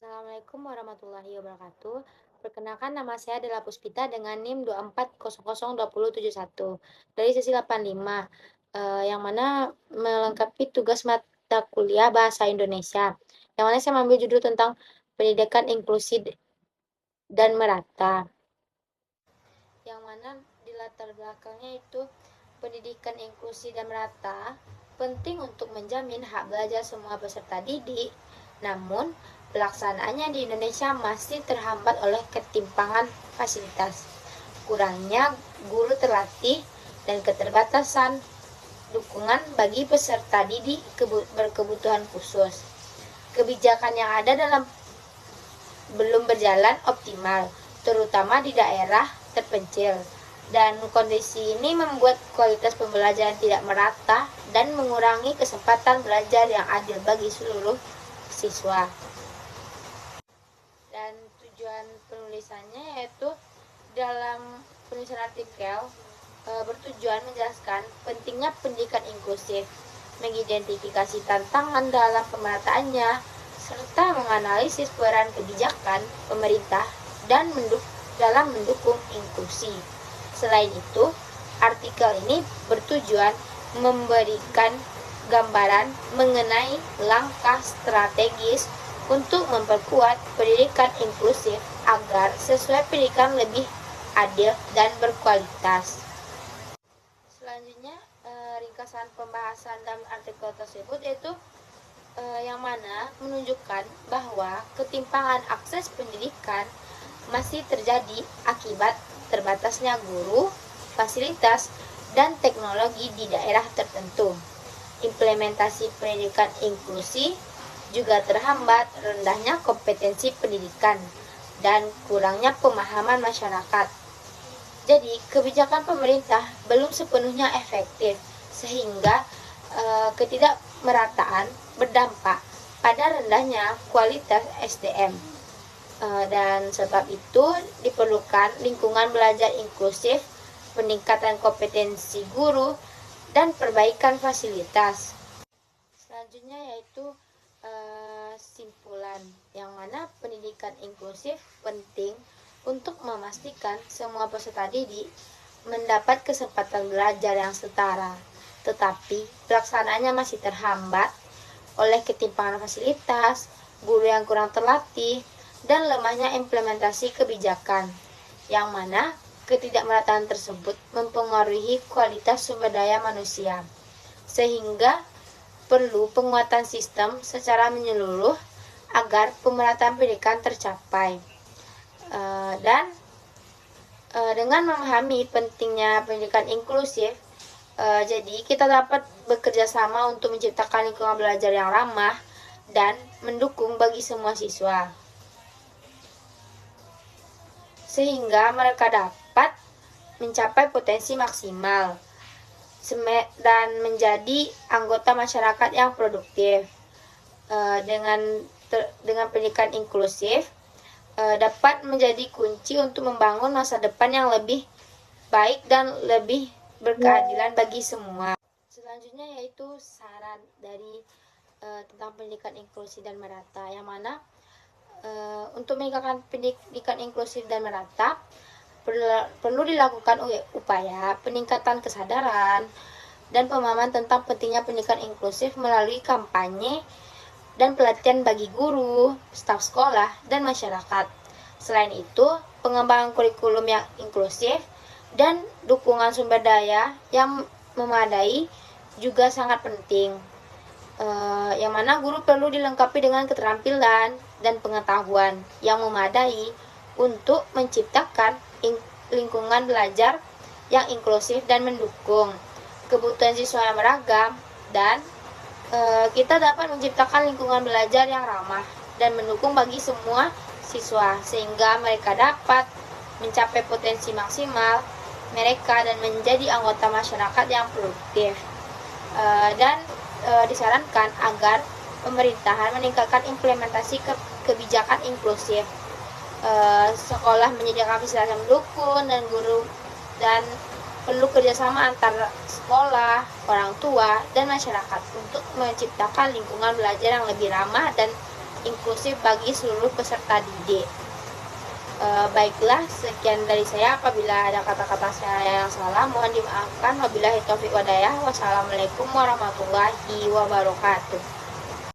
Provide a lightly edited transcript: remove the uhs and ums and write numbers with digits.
Assalamualaikum warahmatullahi wabarakatuh. Perkenalkan nama saya adalah Puspita dengan NIM 24002071 dari sesi 85, yang mana melengkapi tugas mata kuliah Bahasa Indonesia. Yang mana saya mengambil judul tentang pendidikan inklusi dan merata. Yang mana di latar belakangnya itu pendidikan inklusi dan merata penting untuk menjamin hak belajar semua peserta didik. Namun, pelaksanaannya di Indonesia masih terhambat oleh ketimpangan fasilitas, kurangnya guru terlatih, dan keterbatasan dukungan bagi peserta didik berkebutuhan khusus. Kebijakan yang ada dalam belum berjalan optimal, terutama di daerah terpencil. Dan kondisi ini membuat kualitas pembelajaran tidak merata dan mengurangi kesempatan belajar yang adil bagi seluruh siswa. Dan tujuan penulisannya yaitu dalam penulisan artikel bertujuan menjelaskan pentingnya pendidikan inklusif, mengidentifikasi tantangan dalam pemerataannya, serta menganalisis peran kebijakan pemerintah dan dalam mendukung inklusi. Selain itu, artikel ini bertujuan memberikan gambaran mengenai langkah strategis untuk memperkuat pendidikan inklusif agar sesuai pendidikan lebih adil dan berkualitas. Selanjutnya, ringkasan pembahasan dalam artikel tersebut yaitu yang mana menunjukkan bahwa ketimpangan akses pendidikan masih terjadi akibat terbatasnya guru, fasilitas, dan teknologi di daerah tertentu. Implementasi pendidikan inklusi juga terhambat rendahnya kompetensi pendidikan dan kurangnya pemahaman masyarakat. Jadi, kebijakan pemerintah belum sepenuhnya efektif sehingga ketidakmerataan berdampak pada rendahnya kualitas SDM. Dan sebab itu diperlukan lingkungan belajar inklusif, peningkatan kompetensi guru, dan perbaikan fasilitas. Selanjutnya yaitu simpulan, yang mana pendidikan inklusif penting untuk memastikan semua peserta didik mendapat kesempatan belajar yang setara, tetapi pelaksanaannya masih terhambat oleh ketimpangan fasilitas, guru yang kurang terlatih, dan lemahnya implementasi kebijakan, yang mana ketidakmerataan tersebut mempengaruhi kualitas sumber daya manusia, sehingga perlu penguatan sistem secara menyeluruh agar pemerataan pendidikan tercapai. Dengan memahami pentingnya pendidikan inklusif, jadi kita dapat bekerja sama untuk menciptakan lingkungan belajar yang ramah dan mendukung bagi semua siswa, sehingga mereka dapat mencapai potensi maksimal dan menjadi anggota masyarakat yang produktif. Dengan pendidikan inklusif dapat menjadi kunci untuk membangun masa depan yang lebih baik dan lebih berkeadilan bagi semua. Selanjutnya yaitu saran dari tentang pendidikan inklusif dan merata, yang mana untuk meningkatkan pendidikan inklusif dan merata perlu dilakukan upaya peningkatan kesadaran dan pemahaman tentang pentingnya pendidikan inklusif melalui kampanye dan pelatihan bagi guru, staf sekolah, dan masyarakat. Selain itu, pengembangan kurikulum yang inklusif dan dukungan sumber daya yang memadai juga sangat penting. Yang mana guru perlu dilengkapi dengan keterampilan dan pengetahuan yang memadai untuk menciptakan lingkungan belajar yang inklusif dan mendukung kebutuhan siswa yang beragam, dan kita dapat menciptakan lingkungan belajar yang ramah dan mendukung bagi semua siswa sehingga mereka dapat mencapai potensi maksimal mereka dan menjadi anggota masyarakat yang produktif. Disarankan agar pemerintahan meningkatkan implementasi kebijakan inklusif. Sekolah menyediakan fasilitas yang mendukung dan guru, dan perlu kerjasama antara sekolah, orang tua, dan masyarakat untuk menciptakan lingkungan belajar yang lebih ramah dan inklusif bagi seluruh peserta didik. Baiklah, sekian dari saya. Apabila ada kata-kata saya yang salah, mohon dimaafkan. Wabillahi taufiq wadayah. Wassalamualaikum warahmatullahi wabarakatuh.